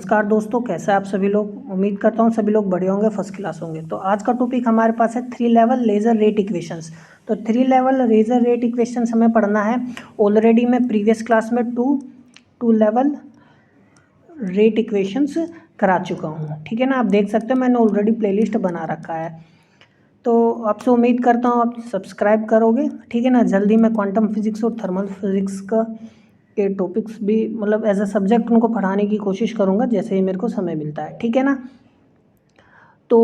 नमस्कार दोस्तों, कैसे आप सभी लोग। उम्मीद करता हूँ सभी लोग बढ़िया होंगे, फर्स्ट क्लास होंगे। तो आज का टॉपिक हमारे पास है 3 लेवल लेज़र रेट इक्वेशंस। तो 3 लेवल लेज़र रेट इक्वेशंस हमें पढ़ना है। ऑलरेडी मैं प्रीवियस क्लास में टू लेवल रेट इक्वेशंस करा चुका हूँ, ठीक है ना। आप देख सकते हो मैंने ऑलरेडी प्लेलिस्ट बना रखा है। तो आपसे उम्मीद करता हूँ आप सब्सक्राइब करोगे, ठीक है ना। जल्दी मैं क्वांटम फिजिक्स और थर्मल फिजिक्स के टॉपिक्स भी मतलब एज अ सब्जेक्ट उनको पढ़ाने की कोशिश करूँगा जैसे ही मेरे को समय मिलता है, ठीक है ना। तो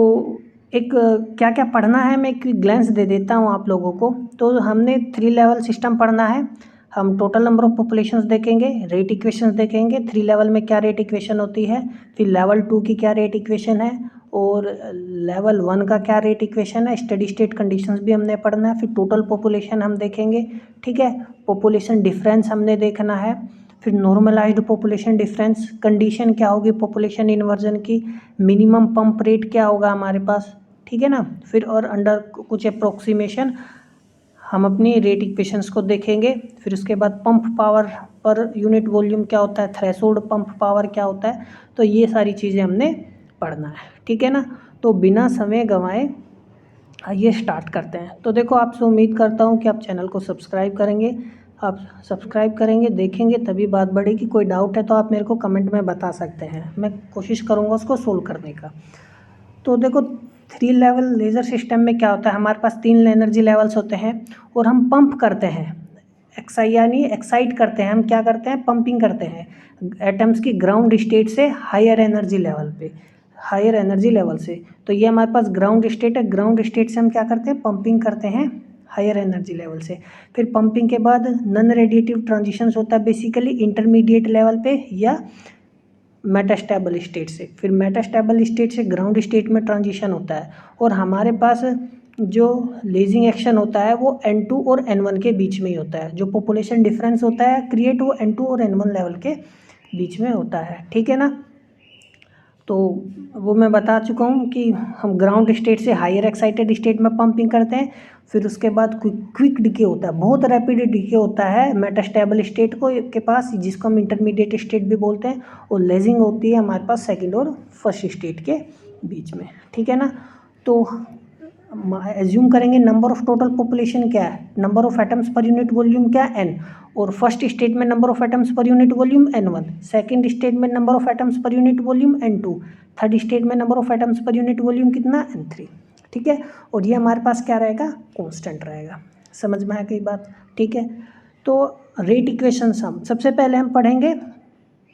एक क्या क्या पढ़ना है मैं एक ग्लैंस दे देता हूँ आप लोगों को। तो हमने 3 लेवल सिस्टम पढ़ना है। हम टोटल नंबर ऑफ पॉपुलेशंस देखेंगे, रेट इक्वेशंस देखेंगे, 3 लेवल में क्या रेट इक्वेशन होती है, फिर लेवल 2 की क्या रेट इक्वेशन है और लेवल 1 का क्या रेट इक्वेशन है। स्टडी स्टेट कंडीशंस भी हमने पढ़ना है। फिर टोटल पॉपुलेशन हम देखेंगे, ठीक है। पॉपुलेशन डिफरेंस हमने देखना है। फिर नॉर्मलाइज्ड पॉपुलेशन डिफरेंस, कंडीशन क्या होगी पॉपुलेशन इन्वर्जन की, मिनिमम पंप रेट क्या होगा हमारे पास, ठीक है ना। फिर और अंडर कुछ अप्रोक्सीमेशन हम अपनी रेट इक्वेशंस को देखेंगे। फिर उसके बाद pump power per unit volume क्या होता है, थ्रेशोल्ड पंप पावर क्या होता है। तो ये सारी चीज़ें हमने पढ़ना है, ठीक है ना। तो बिना समय गंवाए आइए स्टार्ट करते हैं। तो देखो आपसे उम्मीद करता हूँ कि आप चैनल को सब्सक्राइब करेंगे। आप सब्सक्राइब करेंगे, देखेंगे तभी बात बढ़ेगी। कोई डाउट है तो आप मेरे को कमेंट में बता सकते हैं, मैं कोशिश करूँगा उसको सोल्व करने का। तो देखो 3 लेवल लेज़र सिस्टम में क्या होता है, हमारे पास 3 एनर्जी लेवल्स होते हैं और हम पंप करते हैं। यानी एक्साइट करते हैं। हम क्या करते हैं, पंपिंग करते हैं एटम्स की ग्राउंड स्टेट से हायर एनर्जी लेवल पे, हायर एनर्जी लेवल से। तो ये हमारे पास ग्राउंड स्टेट है। ग्राउंड स्टेट से हम क्या करते हैं, पंपिंग करते हैं हायर एनर्जी लेवल से। फिर पंपिंग के बाद नॉन रेडिएटिव ट्रांजिशंस होता है बेसिकली इंटरमीडिएट लेवल पे या मेटास्टेबल स्टेट से। फिर मेटास्टेबल स्टेट से ग्राउंड स्टेट में ट्रांजिशन होता है। और हमारे पास जो लेजिंग एक्शन होता है वो N2 और N1 के बीच में ही होता है। जो पॉपुलेशन डिफरेंस होता है क्रिएट वो N2 और N1 लेवल के बीच में होता है, ठीक है ना। तो वो मैं बता चुका हूँ कि हम ग्राउंड स्टेट से हायर एक्साइटेड स्टेट में पंपिंग करते हैं। फिर उसके बाद क्विक डिके होता है, बहुत रैपिड डिके होता है मेटास्टेबल स्टेट को के पास, जिसको हम इंटरमीडिएट स्टेट भी बोलते हैं। और लेजिंग होती है हमारे पास सेकंड और फर्स्ट स्टेट के बीच में, ठीक है ना। तो एज्यूम करेंगे नंबर ऑफ टोटल पॉपुलेशन क्या है, number of atoms per unit volume क्या है n, और फर्स्ट स्टेट में number of atoms per unit volume n1, second state में number of atoms per unit volume n2, third state में number of atoms per unit volume कितना n3, ठीक है। और ये हमारे पास क्या रहेगा, कांस्टेंट रहेगा। समझ में आया कई बात, ठीक है। तो रेट इक्वेशंस हम सबसे पहले हम पढ़ेंगे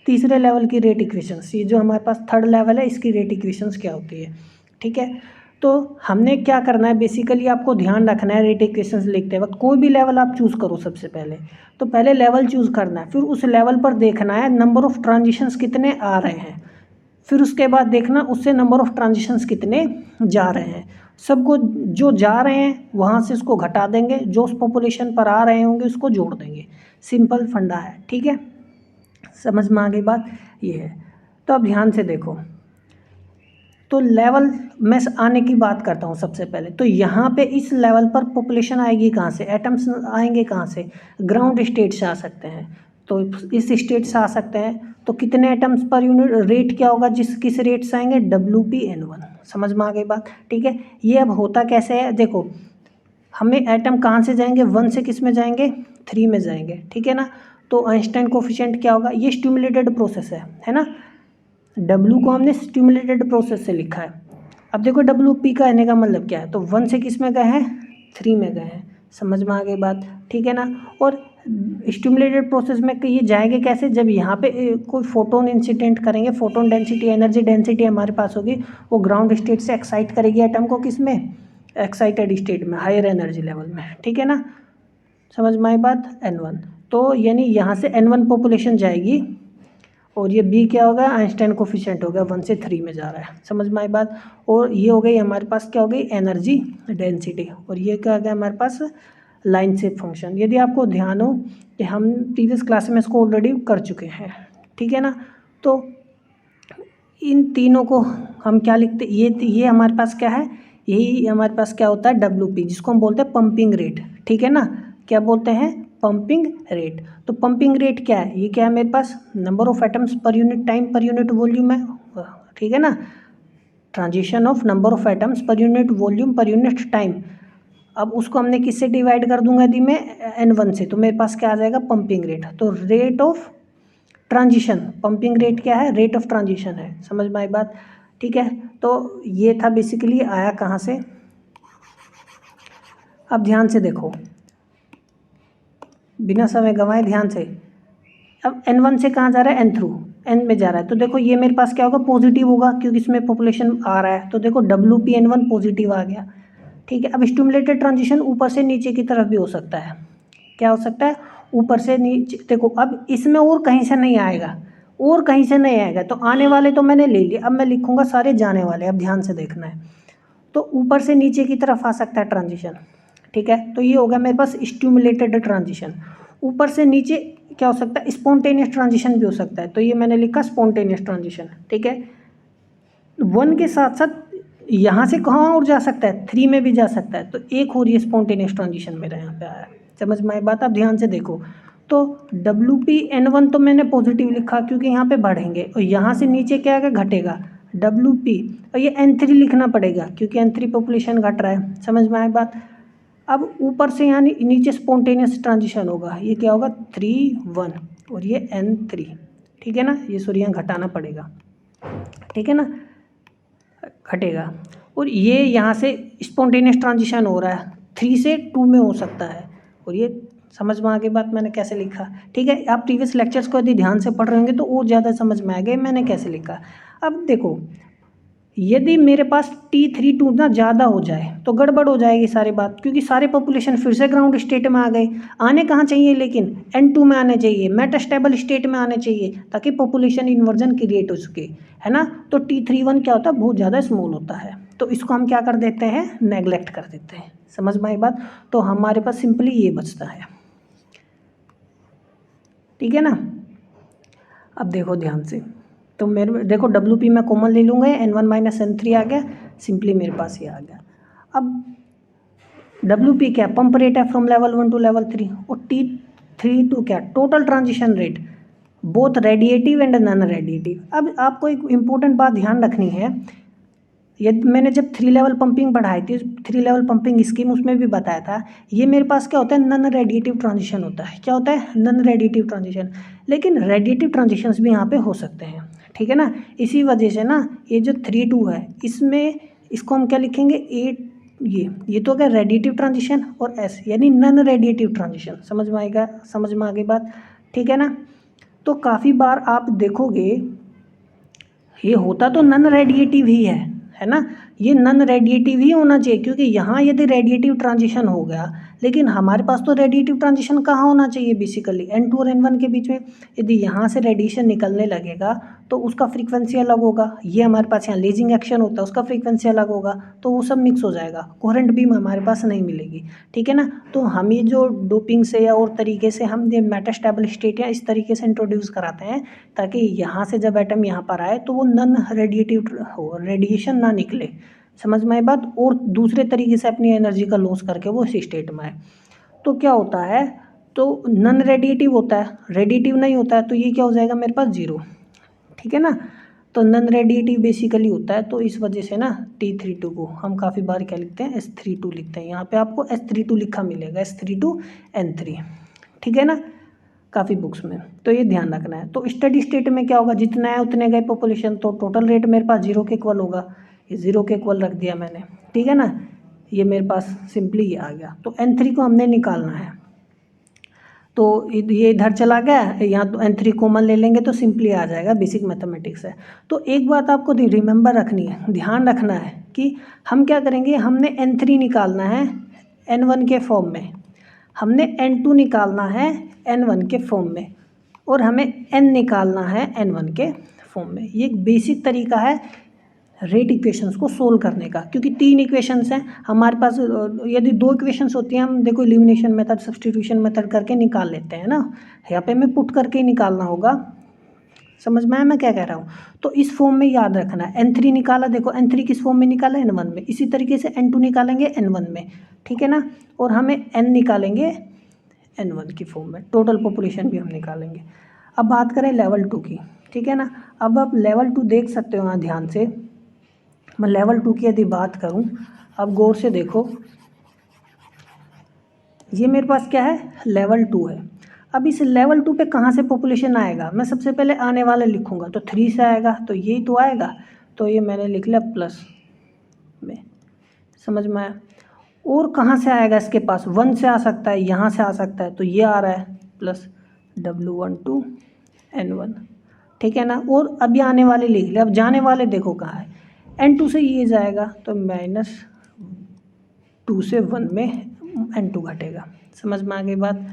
तीसरे लेवल की रेट इक्वेशंस। ये जो हमारे पास थर्ड लेवल है इसकी रेट इक्वेशंस क्या होती है, ठीक है। तो हमने क्या करना है, बेसिकली आपको ध्यान रखना है रेट इक्वेशंस लिखते वक्त कोई भी लेवल आप चूज़ करो सबसे पहले। तो पहले लेवल चूज़ करना है, फिर उस लेवल पर देखना है नंबर ऑफ ट्रांजिशंस कितने आ रहे हैं। फिर उसके बाद देखना उससे नंबर ऑफ ट्रांजिशंस कितने जा रहे हैं। सबको जो जा रहे हैं वहाँ से उसको घटा देंगे, जो उस पॉपुलेशन पर आ रहे होंगे उसको जोड़ देंगे। सिंपल फंडा है, ठीक है। समझ में आ गई बात, ये है। तो अब ध्यान से देखो, तो लेवल में आने की बात करता हूँ सबसे पहले। तो यहाँ पे इस लेवल पर पॉपुलेशन आएगी कहाँ से, एटम्स आएंगे कहाँ से, ग्राउंड स्टेट से आ सकते हैं। तो इस स्टेट से आ सकते हैं। तो कितने एटम्स पर यूनिट रेट क्या होगा, किस रेट से आएंगे, WP_N1। समझ में आ गई बात, ठीक है। ये अब होता कैसे है, देखो हमें एटम कहाँ से जाएंगे, 1 से किस में जाएंगे, 3 में जाएंगे, ठीक है ना। तो आइंस्टाइन कोफिशिएंट क्या होगा, ये स्टिमुलेटेड प्रोसेस है ना। W को हमने स्टिमुलेटेड प्रोसेस से लिखा है। अब देखो WP का आने का मतलब क्या है, तो 1 से किस में गए हैं, 3 में गए हैं। समझ में आ गई बात, ठीक है ना। और स्टिमुलेटेड प्रोसेस में ये जाएंगे कैसे, जब यहाँ पे कोई फोटोन इंसिडेंट करेंगे, फोटोन डेंसिटी एनर्जी डेंसिटी हमारे पास होगी, वो ग्राउंड स्टेट से एक्साइट करेगी एटम को, किस में, एक्साइटेड स्टेट में, हायर एनर्जी लेवल में, ठीक है ना। समझ में आई बात, N1। तो यानी यहाँ से N1 पॉपुलेशन जाएगी और ये B क्या होगा, आइंस्टाइन कोफिशिएंट होगा, 1 से 3 में जा रहा है। समझ में आई बात। और ये हो गई हमारे पास क्या हो गई, एनर्जी डेंसिटी। और ये क्या आ गया हमारे पास, लाइन शेप फंक्शन। यदि आपको ध्यान हो कि हम प्रीवियस क्लास में इसको ऑलरेडी कर चुके हैं, ठीक है ना। तो इन तीनों को हम क्या लिखते, ये हमारे पास क्या है, यही हमारे पास क्या होता है WP, जिसको हम बोलते हैं पंपिंग रेट, ठीक है ना। क्या बोलते हैं, पंपिंग रेट। तो पंपिंग रेट क्या है, ये क्या है मेरे पास, number of atoms per unit time per unit volume है, ठीक है ना, transition of number of atoms per unit volume per unit time. अब उसको हमने किससे डिवाइड कर दूंगा यदि मैं N1 से, तो मेरे पास क्या आ जाएगा पंपिंग रेट। तो rate of transition, pumping rate क्या है, रेट ऑफ ट्रांजिशन है। समझ में आई बात, ठीक है। तो ये था बेसिकली, आया कहाँ से। अब ध्यान से देखो, बिना समय गंवाए ध्यान से। अब N1 से कहाँ जा रहा है, N थ्रू N में जा रहा है। तो देखो ये मेरे पास क्या होगा, पॉजिटिव होगा क्योंकि इसमें पॉपुलेशन आ रहा है। तो देखो WpN1 पॉजिटिव आ गया, ठीक है। अब स्टिमुलेटेड ट्रांजिशन ऊपर से नीचे की तरफ भी हो सकता है। क्या हो सकता है, ऊपर से नीचे। देखो अब इसमें और कहीं से नहीं आएगा, और कहीं से नहीं आएगा। तो आने वाले तो मैंने ले लिए, अब मैं लिखूंगा सारे जाने वाले। अब ध्यान से देखना है, तो ऊपर से नीचे की तरफ आ सकता है ट्रांजिशन, ठीक है। तो ये होगा मेरे पास स्टिमुलेटेड ट्रांजिशन। ऊपर से नीचे क्या हो सकता है, स्पॉन्टेनियस ट्रांजिशन भी हो सकता है। तो ये मैंने लिखा स्पॉन्टेनियस ट्रांजिशन, ठीक है। 1 के साथ साथ यहाँ से कहाँ और जा सकता है, 3 में भी जा सकता है। तो एक और ये स्पॉन्टेनियस ट्रांजिशन मेरा यहाँ पे आया। समझ में आई बात, आप ध्यान से देखो। तो WpN1 तो मैंने पॉजिटिव लिखा क्योंकि यहाँ पे बढ़ेंगे, और यहाँ से नीचे क्या आएगा, घटेगा WP, और ये N3 लिखना पड़ेगा क्योंकि N3 पॉपुलेशन घट रहा है। समझ में आई बात। अब ऊपर से यहाँ नीचे स्पॉन्टेनियस ट्रांजिशन होगा, ये क्या होगा 3 1, और ये N3, ठीक है ना। ये सॉरी यहाँ घटाना पड़ेगा, ठीक है ना, घटेगा। और ये यहाँ से स्पॉन्टेनियस ट्रांजिशन हो रहा है, 3 से 2 में हो सकता है। और ये समझ में आ गई बात मैंने कैसे लिखा, ठीक है। आप प्रीवियस लेक्चर्स को यदि ध्यान से पढ़ रहे होंगे तो और ज़्यादा समझ में आ गए मैंने कैसे लिखा। अब देखो, यदि मेरे पास T32 ना ज़्यादा हो जाए तो गड़बड़ हो जाएगी सारी बात, क्योंकि सारे पॉपुलेशन फिर से ग्राउंड स्टेट में आ गए। आने कहाँ चाहिए, लेकिन N2 में आने चाहिए, मेटास्टेबल स्टेट में आने चाहिए, ताकि पॉपुलेशन इन्वर्जन क्रिएट हो सके, है ना। तो T31 क्या होता है, बहुत ज़्यादा स्मॉल होता है। तो इसको हम क्या कर देते हैं, नेगलेक्ट कर देते हैं। समझ में आई बात। तो हमारे पास सिंपली ये बचता है, ठीक है ना। अब देखो ध्यान से, तो मेरे देखो WP मैं कॉमन ले लूँगा, N1 माइनस N3 आ गया, सिंपली मेरे पास ये आ गया। अब WP क्या, पंप रेट है फ्रॉम लेवल 1 टू लेवल 3, और T32 क्या, total transition rate, both radiative and non radiative. अब आपको एक इम्पोर्टेंट बात ध्यान रखनी है, यदि मैंने जब 3 लेवल पंपिंग बढ़ाई थी, 3 लेवल पंपिंग स्कीम, उसमें भी बताया था, ये मेरे पास क्या होता है, नॉन रेडिएटिव ट्रांजिशन होता है। क्या होता है, नॉन रेडिएटिव ट्रांजिशन। लेकिन रेडिएटिव ट्रांजिशंस भी यहाँ पे हो सकते हैं, ठीक है ना। इसी वजह से ना ये जो 3-2 है, इसमें इसको हम क्या लिखेंगे, ये तो क्या, रेडिएटिव ट्रांजिशन, और S यानी नॉन रेडिएटिव ट्रांजिशन। समझ में आएगा, समझ में आ गई बात, ठीक है ना। तो काफ़ी बार आप देखोगे ये होता तो नॉन रेडिएटिव ही है ना। ये नॉन रेडिएटिव ही होना चाहिए, क्योंकि यहाँ यदि रेडिएटिव ट्रांजिशन हो गया, लेकिन हमारे पास तो रेडिएटिव ट्रांजिशन कहाँ होना चाहिए, बेसिकली N2 और N1 के बीच में। यदि यहाँ से रेडिएशन निकलने लगेगा तो उसका फ्रीक्वेंसी अलग होगा, ये हमारे पास यहाँ लेजिंग एक्शन होता है, उसका फ्रीक्वेंसी अलग होगा, तो वो सब मिक्स हो जाएगा, कोहेरेंट बीम हमारे पास नहीं मिलेगी, ठीक है ना। तो हम ये जो डोपिंग से या और तरीके से हम ये मेटास्टेबल स्टेट या इस तरीके से इंट्रोड्यूस कराते हैं, ताकि यहाँ से जब एटम यहाँ पर आए तो वो नॉन रेडिएटिव हो, रेडिएशन ना निकले। समझ में आई बात। और दूसरे तरीके से अपनी एनर्जी का लॉस करके वो इस स्टेट में आए। तो क्या होता है, तो नॉन रेडिएटिव होता है, रेडिएटिव नहीं होता है, तो ये क्या हो जाएगा मेरे पास 0, ठीक है ना। तो नॉन रेडिएटिव बेसिकली होता है, तो इस वजह से ना T32 को हम काफ़ी बार क्या लिखते हैं, S32 लिखते हैं। यहाँ पे आपको S32 लिखा मिलेगा, S32 N3, ठीक है ना, काफ़ी बुक्स में। तो ये ध्यान रखना है। तो स्टडी स्टेट में क्या होगा, जितना है उतने गए पॉपुलेशन, तो टोटल रेट मेरे पास 0 के इक्वल होगा, ये 0 के इक्वल रख दिया मैंने, ठीक है ना। ये मेरे पास सिंपली ये आ गया। तो N3 को हमने निकालना है, तो ये इधर चला गया, यहाँ तो N3 कॉमन ले लेंगे तो सिंपली आ जाएगा, बेसिक मैथमेटिक्स है। तो एक बात आपको रिमेंबर रखनी है, ध्यान रखना है कि हम क्या करेंगे, हमने N3 निकालना है N1 के फॉर्म में, हमने N2 निकालना है N1 के फॉर्म में, और हमें N निकालना है N1 के फॉर्म में। ये एक बेसिक तरीका है रेट इक्वेशंस को सोल्व करने का, क्योंकि 3 इक्वेशंस हैं हमारे पास। यदि 2 इक्वेशंस होती हैं, हम देखो एलिमिनेशन मेथड, सब्स्टिट्यूशन मेथड करके निकाल लेते हैं ना, यहाँ पे हमें पुट करके ही निकालना होगा। समझ में आया मैं क्या कह रहा हूँ। तो इस फॉर्म में याद रखना है। N3 निकाला, देखो N3 किस फॉर्म में निकाला, N1 में। इसी तरीके से N2 निकालेंगे N1 में, ठीक है ना। और हमें N निकालेंगे N1 की फॉर्म में। टोटल पॉपुलेशन भी हम निकालेंगे। अब बात करें लेवल 2 की, ठीक है ना। अब आप लेवल 2 देख सकते हो यहाँ ध्यान से। मैं लेवल 2 की यदि बात करूँ, अब गौर से देखो, ये मेरे पास क्या है, लेवल 2 है। अब इस लेवल 2 पे कहाँ से पॉपुलेशन आएगा, मैं सबसे पहले आने वाला लिखूँगा, तो 3 से आएगा, तो यही तो आएगा, तो ये मैंने लिख लिया प्लस में। समझ में आया। और कहाँ से आएगा इसके पास, 1 से आ सकता है, यहाँ से आ सकता है, तो ये आ रहा है प्लस W12 N1, ठीक है ना। और अभी आने वाले लिख लिया। अब जाने वाले देखो कहाँ है, N2 से ये जाएगा, तो -2 से 1 में N2 घटेगा। समझ में आ गई बात,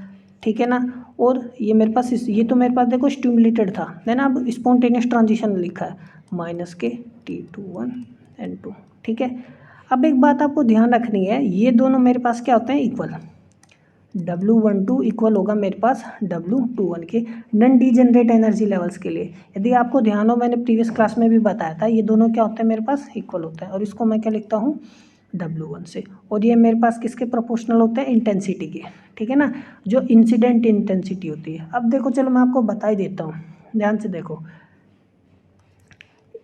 ठीक है ना। और ये मेरे पास ये तो मेरे पास देखो स्टिमुलेटेड था, है ना। अब स्पॉन्टेनियस ट्रांजिशन लिखा है -के T21 N2, ठीक है। अब एक बात आपको ध्यान रखनी है, ये दोनों मेरे पास क्या होते हैं, इक्वल। W12 इक्वल होगा मेरे पास W21 के नॉन डीजेनरेट एनर्जी लेवल्स के लिए। यदि आपको ध्यान हो, मैंने प्रीवियस क्लास में भी बताया था, ये दोनों क्या होते हैं मेरे पास, इक्वल होते हैं। और इसको मैं क्या लिखता हूँ, W1 से। और ये मेरे पास किसके प्रोपोर्शनल होते हैं, इंटेंसिटी के, ठीक है ना, जो इंसिडेंट इंटेंसिटी होती है। अब देखो, चलो मैं आपको बता ही देता हूँ, ध्यान से देखो।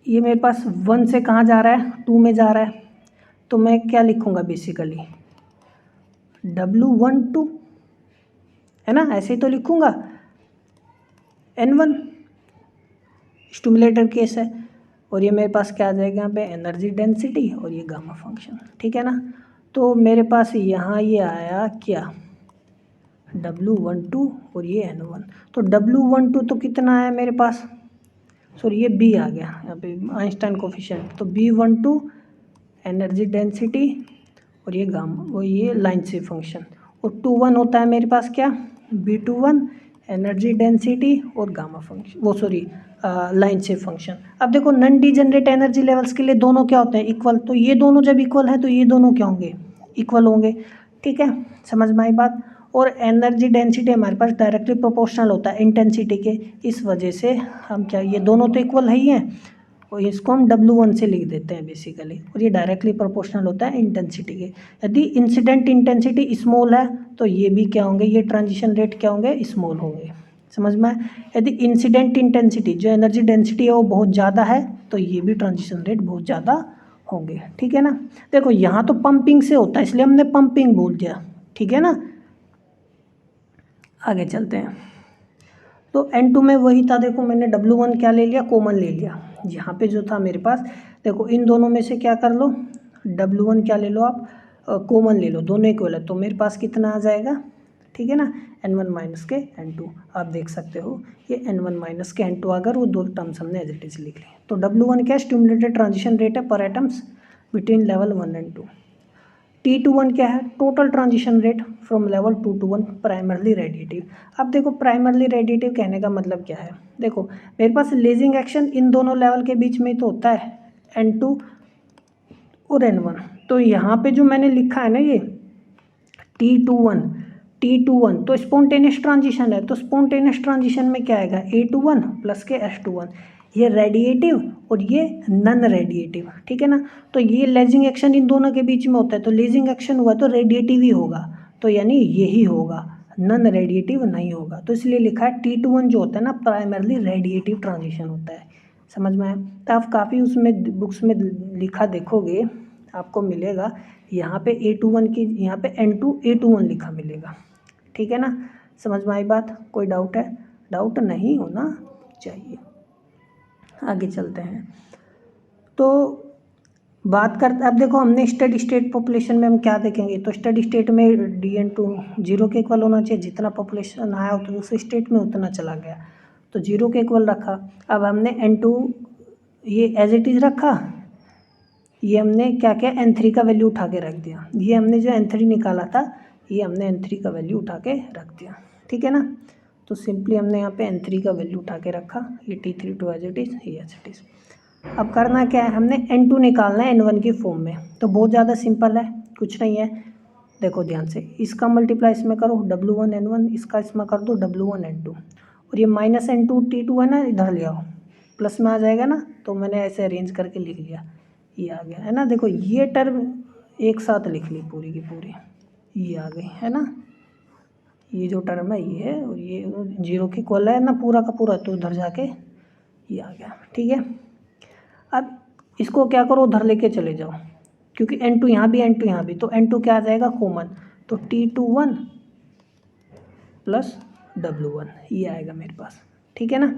ये मेरे पास 1 से कहाँ जा रहा है, 2 में जा रहा है, तो मैं क्या लिखूँगा बेसिकली, W12, है ना, ऐसे ही तो लिखूँगा। N1 स्टिमुलेटर केस है। और ये मेरे पास क्या आ जाएगा यहाँ पे, एनर्जी डेंसिटी और ये गामा फंक्शन, ठीक है ना। तो मेरे पास यहाँ ये आया क्या, W12 और ये N1। तो W12 तो कितना आया मेरे पास, सॉरी ये B आ गया यहाँ पे, आइंस्टाइन कोफिशिएंट। तो B12 एनर्जी डेंसिटी और ये गामा, वो ये लाइन से फंक्शन। और 21 होता है मेरे पास क्या, B21 एनर्जी डेंसिटी और गामा फंक्शन, वो सॉरी लाइन से फंक्शन। अब देखो, नॉन डीजेनरेट एनर्जी लेवल्स के लिए दोनों क्या होते हैं, इक्वल। तो ये दोनों जब इक्वल है, तो ये दोनों क्या होंगे, इक्वल होंगे, ठीक है। समझ में आई बात। और एनर्जी डेंसिटी हमारे पास डायरेक्टली प्रोपोर्शनल होता है इंटेंसिटी के, इस वजह से हम क्या, ये दोनों तो इक्वल है ही हैं, और इसको हम W1 से लिख देते हैं बेसिकली। और ये डायरेक्टली प्रोपोर्शनल होता है इंटेंसिटी के। यदि इंसिडेंट इंटेंसिटी स्मॉल है, तो ये भी क्या होंगे, ये ट्रांजिशन रेट क्या होंगे, स्मॉल होंगे। समझ में। यदि इंसिडेंट इंटेंसिटी, जो एनर्जी डेंसिटी है, वो बहुत ज़्यादा है, तो ये भी ट्रांजिशन रेट बहुत ज़्यादा होंगे, ठीक है ना। देखो, यहाँ तो पंपिंग से होता है, इसलिए हमने पंपिंग बोल दिया, ठीक है ना। आगे चलते हैं। तो N2 में वही था, देखो मैंने W1 क्या ले लिया, कॉमन ले लिया। यहाँ पे जो था मेरे पास, देखो इन दोनों में से क्या कर लो, W1 क्या ले लो आप, कॉमन ले लो, दोनों इक्वल है, तो मेरे पास कितना आ जाएगा, ठीक है ना, N1 माइनस के N2। आप देख सकते हो ये N1 माइनस के N2, अगर वो दो टर्म्स हमने एज इट इज लिख लिए। तो W1 क्या, स्टिमुलेटेड ट्रांजिशन रेट है पर atoms between level 1 and 2। T21 क्या है, total transition rate from level 2 to 1 primarily radiative. अब देखो, प्राइमरली रेडिएटिव कहने का मतलब क्या है, देखो मेरे पास लेजिंग एक्शन इन दोनों लेवल के बीच में तो होता है, N2 और N1। तो यहाँ पे जो मैंने लिखा है ना, ये T21 तो स्पॉन्टेनियस ट्रांजिशन है, तो स्पॉन्टेनियस ट्रांजिशन में क्या आएगा, A21 प्लस के S21, ये रेडिएटिव और ये नॉन रेडिएटिव, ठीक है ना। तो ये लेजिंग एक्शन इन दोनों के बीच में होता है, तो लेजिंग एक्शन हुआ तो रेडिएटिव ही होगा, तो यानी यही होगा, नॉन रेडिएटिव नहीं होगा। तो इसलिए लिखा है T21 जो होता है ना, प्राइमरली रेडिएटिव ट्रांजिशन होता है। समझ में आया। तो आप काफ़ी उसमें बुक्स में लिखा देखोगे, आपको मिलेगा यहाँ पे A21 की, यहाँ पे N2 A21 लिखा मिलेगा, ठीक है ना। समझ में आई बात, कोई डाउट है, डाउट नहीं होना चाहिए। आगे चलते हैं। तो बात करते, अब देखो हमने स्टेडी स्टेट पॉपुलेशन में हम क्या देखेंगे, तो स्टेडी स्टेट में DN2 0 के इक्वल होना चाहिए, जितना पॉपुलेशन आया तो उस स्टेट में उतना चला गया, तो 0 के इक्वल रखा। अब हमने N2 ये एज इट इज़ रखा, ये हमने क्या किया, N3 का वैल्यू उठा के रख दिया। ये हमने जो N3 निकाला था, ये हमने N3 का वैल्यू उठा के रख दिया, ठीक है ना। तो सिंपली हमने यहाँ पे N3 का वैल्यू उठा के रखा, ये T32 एज इट इज़, ये एज इट इज़। अब करना क्या है, हमने N2 निकालना है N1 की फॉर्म में, तो बहुत ज़्यादा सिंपल है, कुछ नहीं है। देखो ध्यान से, इसका मल्टीप्लाई इसमें करो W1 N1, इसका इसमें कर दो W1 N2, और ये माइनस N2 T2 है ना, इधर ले आओ, प्लस में आ जाएगा ना। तो मैंने ऐसे अरेंज करके लिख लिया, ये आ गया, है ना। देखो ये टर्म एक साथ लिख ली पूरी की पूरी, ये आ गई, है ना, ये जो टर्म है ये है, और ये 0 के इक्वल है ना पूरा का पूरा, तो उधर जाके ये आ गया। ठीक है, अब इसको क्या करो, उधर लेके चले जाओ, क्योंकि N2 यहाँ भी N2 यहाँ भी, तो N2 क्या आ जाएगा कॉमन, तो T21 प्लस W1 ये आएगा मेरे पास। ठीक है ना,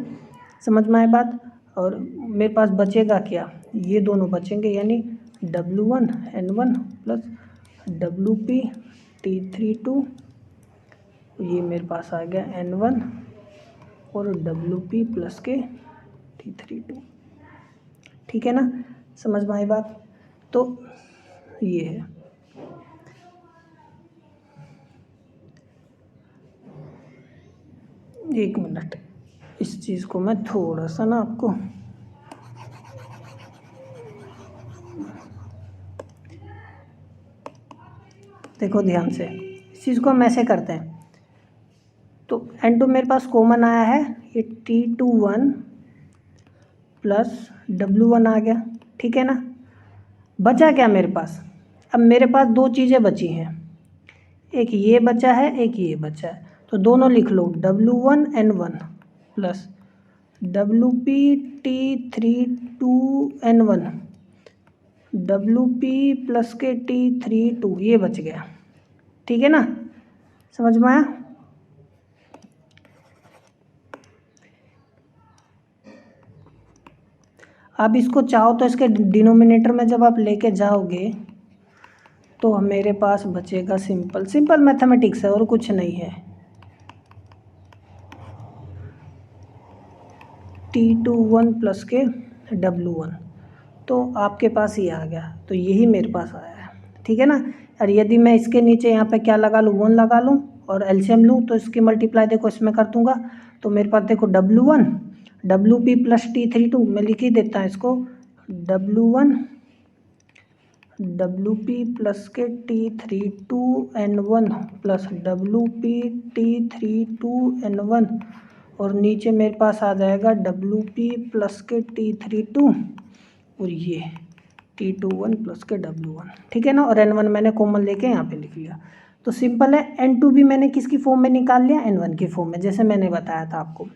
समझ में आए बात। और मेरे पास बचेगा क्या, ये दोनों बचेंगे, यानी W1 N1 plus WP T32, ये मेरे पास आ गया N1 और WP प्लस के T32। ठीक है ना, समझ में आई बात। तो ये है, एक मिनट, इस चीज़ को मैं थोड़ा सा ना आपको देखो ध्यान से, इस चीज़ को हम ऐसे करते हैं। तो N2 मेरे पास कॉमन आया है, ये T21 प्लस W1 आ गया। ठीक है ना, बचा क्या मेरे पास, अब मेरे पास दो चीज़ें बची हैं, एक ये बचा है एक ये बचा है, तो दोनों लिख लो, W1 N1 plus WP T32 N1 WP plus के T32, ये बच गया। ठीक है ना, समझ में आया। अब इसको चाहो तो इसके डिनोमिनेटर में जब आप लेके जाओगे तो मेरे पास बचेगा सिंपल मैथमेटिक्स है और कुछ नहीं है, T21 प्लस के W1, तो आपके पास ये आ गया, तो यही मेरे पास आया है। ठीक है ना, और यदि मैं इसके नीचे यहाँ पे क्या लगा लूँ, 1 लगा लूँ और एलसीएम लूँ, तो इसकी मल्टीप्लाई देखो इसमें कर दूँगा, तो मेरे पास देखो W1 WP प्लस T32, मैं लिख ही देता है इसको, W1 WP प्लस के T32 N1 plus WP T32 N1, और नीचे मेरे पास आ जाएगा WP प्लस के T32 और ये T21 प्लस के W1। ठीक है ना, और N1 मैंने कॉमन लेके यहाँ पे लिख लिया। तो सिंपल है, N2 भी मैंने किसकी फॉर्म में निकाल लिया, N1 की फॉर्म में, जैसे मैंने बताया था आपको,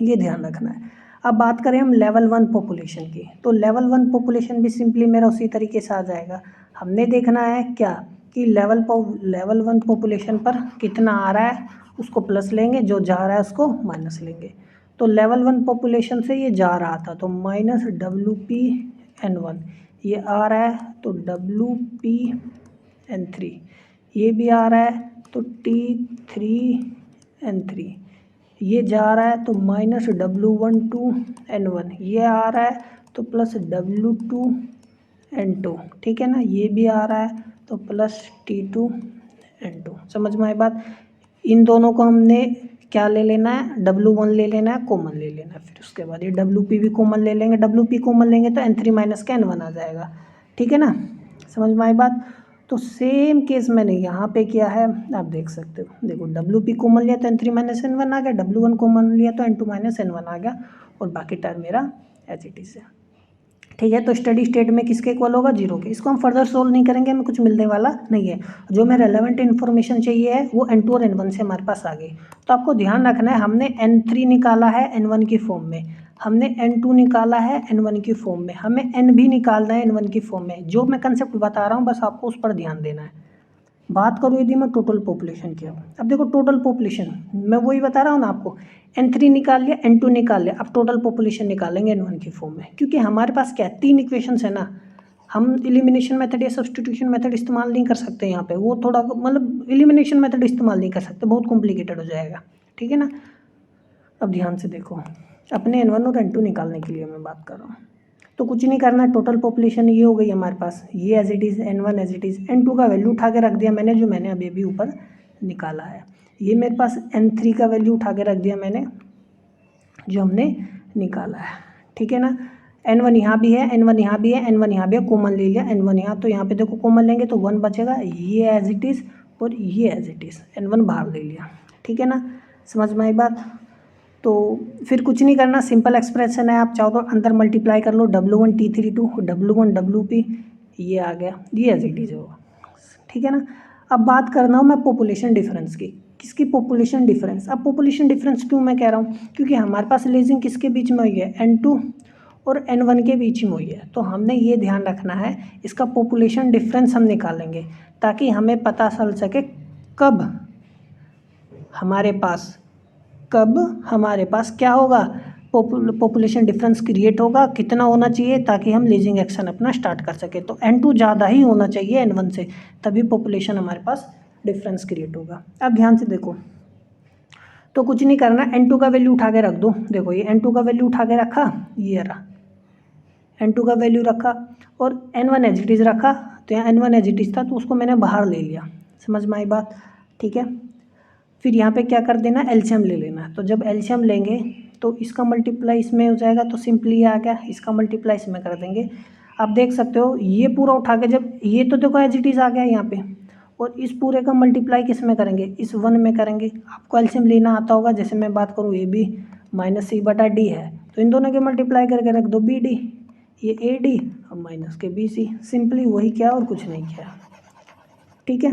ये ध्यान रखना है। अब बात करें हम लेवल 1 पॉपुलेशन की, तो लेवल 1 पॉपुलेशन भी सिंपली मेरा उसी तरीके से आ जाएगा। हमने देखना है क्या कि लेवल 1 पॉपुलेशन पर कितना आ रहा है उसको प्लस लेंगे, जो जा रहा है उसको माइनस लेंगे। तो लेवल 1 पॉपुलेशन से ये जा रहा था, तो माइनस WP N1, ये आ रहा है तो WP N3, ये भी आ रहा है तो T3 N3, ये जा रहा है तो माइनस W12 N1, ये आ रहा है तो प्लस W2 N2। ठीक है ना, ये भी आ रहा है तो प्लस T2 N2। समझ में आई बात। इन दोनों को हमने क्या ले लेना है, W1 ले लेना है, कॉमन ले लेना है, फिर उसके बाद ये WP भी कॉमन ले लेंगे, WP कॉमन लेंगे तो N3 माइनस का N1 आ जाएगा। ठीक है ना, समझ में आई बात। तो सेम केस मैंने यहाँ पे किया है, आप देख सकते हो, देखो WP कॉमन लिया तो N3 माइनस N1 आ गया, W1 कॉमन लिया तो N2 माइनस N1 आ गया, और बाकी टर्म मेरा एज इट इज़ है। ठीक है, तो स्टडी स्टेट में किसके इक्वल होगा, 0 के। इसको हम फर्दर सोल्व नहीं करेंगे, हमें कुछ मिलने वाला नहीं है। जो हमें रेलेवेंट इन्फॉर्मेशन चाहिए है वो N2 और N1 से हमारे पास आ गई। तो आपको ध्यान रखना है, हमने N3 निकाला है N1 की फॉर्म में, हमने N2 निकाला है N1 की फॉर्म में, हमें N भी निकालना है N1 की फॉर्म में। जो मैं कंसेप्ट बता रहा हूँ बस आपको उस पर ध्यान देना है। बात करूँ यदि मैं टोटल पॉपुलेशन की, अब देखो टोटल पॉपुलेशन मैं वही बता रहा हूँ ना आपको, N3 निकाल लिया, N2 निकाल लिया, अब टोटल पॉपुलेशन निकालेंगे N1 की फॉर्म में, क्योंकि हमारे पास क्या 3 इक्वेशंस है ना, हम एलिमिनेशन मेथड या सब्स्टिट्यूशन मेथड इस्तेमाल नहीं कर सकते यहाँ पे, वो थोड़ा मतलब एलिमिनेशन मेथड इस्तेमाल नहीं कर सकते, बहुत कॉम्प्लिकेटेड हो जाएगा। ठीक है ना, अब ध्यान से देखो, अपने N1 और N2 निकालने के लिए मैं बात कर रहा हूँ, तो कुछ नहीं करना, टोटल पॉपुलेशन ये हो गई हमारे पास, ये as it is N1 as it is, N2 का वैल्यू उठा के रख दिया मैंने, जो मैंने अभी अभी ऊपर निकाला है। ये मेरे पास N3 का वैल्यू उठा के रख दिया मैंने, जो हमने निकाला है। ठीक है ना, N1 यहाँ भी है, N1 यहाँ भी है, N1 यहाँ भी है, कॉमन ले लिया N1 यहाँ, तो यहाँ पे देखो कॉमन लेंगे तो 1 बचेगा, ये एज इट इज़ और ये एज इट इज़, N1 बाहर ले लिया। ठीक है ना, समझ में आई बात। तो फिर कुछ नहीं करना, सिंपल एक्सप्रेशन है, आप चाहो तो अंदर मल्टीप्लाई कर लो, W1 T32 W1 WP, ये आ गया, ये एज इट इज़ होगा। ठीक है ना, अब बात करना हो मैं पॉपुलेशन डिफरेंस की, किसकी, पॉपुलेशन डिफरेंस। अब पॉपुलेशन डिफरेंस क्यों मैं कह रहा हूँ, क्योंकि हमारे पास लेजिंग किसके बीच में हुई है, N2 और N1 के बीच में हुई है। तो हमने ये ध्यान रखना है, इसका पॉपुलेशन डिफरेंस हम निकालेंगे ताकि हमें पता चल सके कब हमारे पास क्या होगा, पॉपुलेशन डिफरेंस क्रिएट होगा, कितना होना चाहिए ताकि हम लीजिंग एक्शन अपना स्टार्ट कर सके। तो N2 ज़्यादा ही होना चाहिए N1 से, तभी पॉपुलेशन हमारे पास डिफरेंस क्रिएट होगा। अब ध्यान से देखो, तो कुछ नहीं करना, N2 का वैल्यू उठा के रख दो। देखो ये N2 का वैल्यू उठा के रखा, ये रहा N2 का वैल्यू रखा, और N1 एज इट इज़ रखा। तो यहाँ N1 एज इट इज़ था तो उसको मैंने बाहर ले लिया। समझ में आई बात, ठीक है। फिर यहाँ पे क्या कर देना, एलसीएम ले लेना। तो जब एलसीएम लेंगे तो इसका मल्टीप्लाई इसमें हो जाएगा, तो सिंपली आ गया, इसका मल्टीप्लाई इसमें कर देंगे। आप देख सकते हो ये पूरा उठा के, जब ये तो देखो एज इट इज़ आ गया यहाँ पे, और इस पूरे का मल्टीप्लाई किस में करेंगे, इस 1 में करेंगे। आपको एलसीएम लेना आता होगा, जैसे मैं बात करूँ ए बी माइनस सी बटा डी है, तो इन दोनों के मल्टीप्लाई करके रख दो बी डी, ये ए डी और माइनस के बी सी। सिंपली वही किया और कुछ नहीं किया, ठीक है।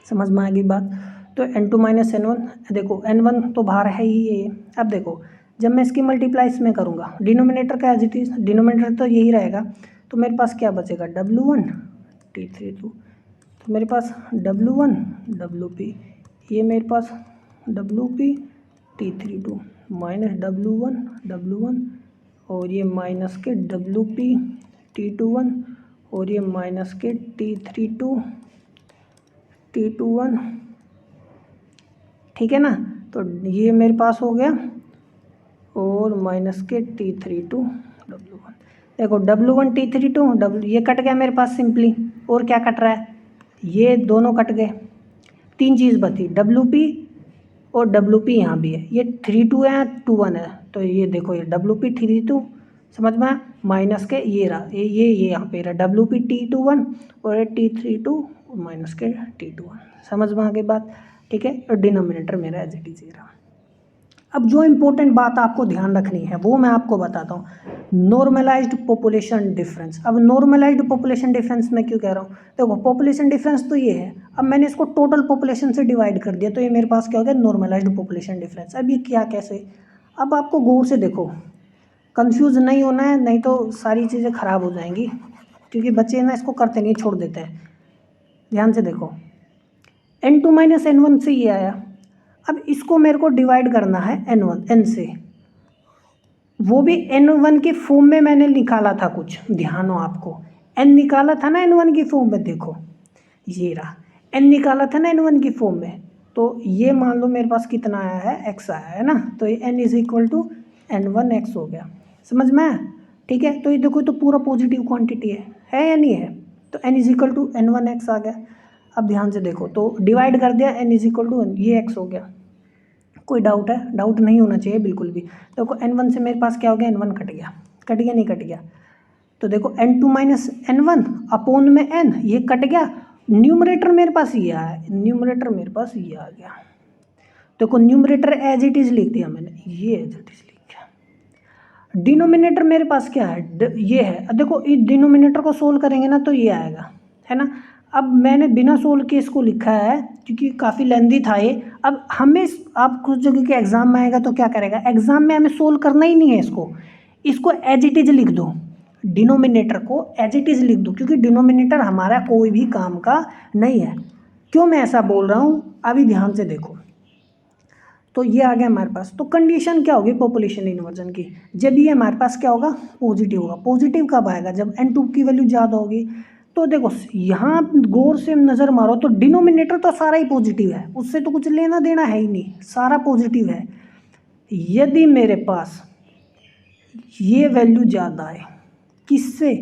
समझ में आ गई बात। तो N2 माइनस N1, देखो N1 तो बाहर है ही ये। अब देखो जब मैं इसकी मल्टीप्लाई इसमें करूँगा, डिनोमिनेटर का एज इट इज, डिनोमिनेटर तो यही रहेगा, तो मेरे पास क्या बचेगा, W1 T32, तो मेरे पास W1 WP, ये मेरे पास WP T32 माइनस W1 और ये माइनस के WP T21 और ये माइनस के T21, ठीक है ना। तो ये मेरे पास हो गया, और माइनस के T32 W1। देखो W1 T32 ये कट गया मेरे पास सिंपली, और क्या कट रहा है, ये दोनों कट गए। 3 चीज़ बची, WP और WP यहाँ भी है, ये 32 है 21 है, तो ये देखो ये WP 32, समझ में, माइनस के ये रहा, ये यहाँ पे रहा WP T21 और ये T32 और माइनस के T21। समझ में आ गई बात, ठीक है। और डिनोमिनेटर मेरा एज इट इज रहा। अब जो इम्पोर्टेंट बात आपको ध्यान रखनी है वो मैं आपको बताता हूँ, नॉर्मलाइज्ड पॉपुलेशन डिफरेंस। अब नॉर्मलाइज्ड पॉपुलेशन डिफरेंस मैं क्यों कह रहा हूँ, देखो पॉपुलेशन डिफरेंस तो ये है, अब मैंने इसको टोटल पॉपुलेशन से डिवाइड कर दिया, तो ये मेरे पास क्या हो गया, नॉर्मलाइज्ड पॉपुलेशन डिफरेंस। अब ये क्या, कैसे, अब आपको गौर से देखो, कंफ्यूज नहीं होना है, नहीं तो सारी चीज़ें ख़राब हो जाएंगी, क्योंकि बच्चे ना इसको करते नहीं, छोड़ देते हैं। ध्यान से देखो, N2 माइनस N1 से ये आया, अब इसको मेरे को डिवाइड करना है N से, वो भी N1 की फॉर्म में मैंने निकाला था कुछ, ध्यान हो आपको, N निकाला था ना N1 की फॉर्म में, देखो ये रहा N निकाला था ना N1 की फॉर्म में, तो ये मान लो मेरे पास कितना आया है, x आया है ना, तो ये N is equal to N1x हो गया। समझ में आया, ठीक है। तो ये देखो तो पूरा पॉजिटिव क्वांटिटी है या नहीं है, तो N is equal to N1x आ गया। अब ध्यान से देखो, तो डिवाइड कर दिया, N इज इक्वल टू ये x हो गया। कोई डाउट है, डाउट नहीं होना चाहिए बिल्कुल भी। देखो N1 से मेरे पास क्या हो गया, N1 कट गया, नहीं कट गया, तो देखो N2 माइनस N1 अपोन में N, ये कट गया, न्यूमरेटर मेरे पास ये आया, न्यूमरेटर मेरे पास ये आ गया। देखो न्यूमरेटर एज इट इज लिख दिया मैंने, ये एज इट इज लिख दिया। डिनोमिनेटर मेरे पास क्या है, ये है। अब देखो इस डिनोमिनेटर को सोल्व करेंगे ना तो ये आएगा, है ना। अब मैंने बिना सोल्व के इसको लिखा है क्योंकि काफ़ी लेंदी था ये। अब हमें, आप कुछ जगह के एग्जाम में आएगा तो क्या करेगा, एग्जाम में हमें सोल्व करना ही नहीं है इसको एज इट इज लिख दो, डिनोमिनेटर को एज इट इज लिख दो, क्योंकि डिनोमिनेटर हमारा कोई भी काम का नहीं है। क्यों मैं ऐसा बोल रहा हूँ, अभी ध्यान से देखो, तो ये आ गया हमारे पास। तो कंडीशन क्या होगी पॉपुलेशन इन्वर्जन की, जब ये हमारे पास क्या होगा, पॉजिटिव होगा। पॉजिटिव कब आएगा, जब N2 की वैल्यू ज़्यादा होगी। तो देखो यहाँ गौर से नज़र मारो तो डिनोमिनेटर तो सारा ही पॉजिटिव है, उससे तो कुछ लेना देना है ही नहीं, सारा पॉजिटिव है। यदि मेरे पास ये वैल्यू ज़्यादा है, किससे,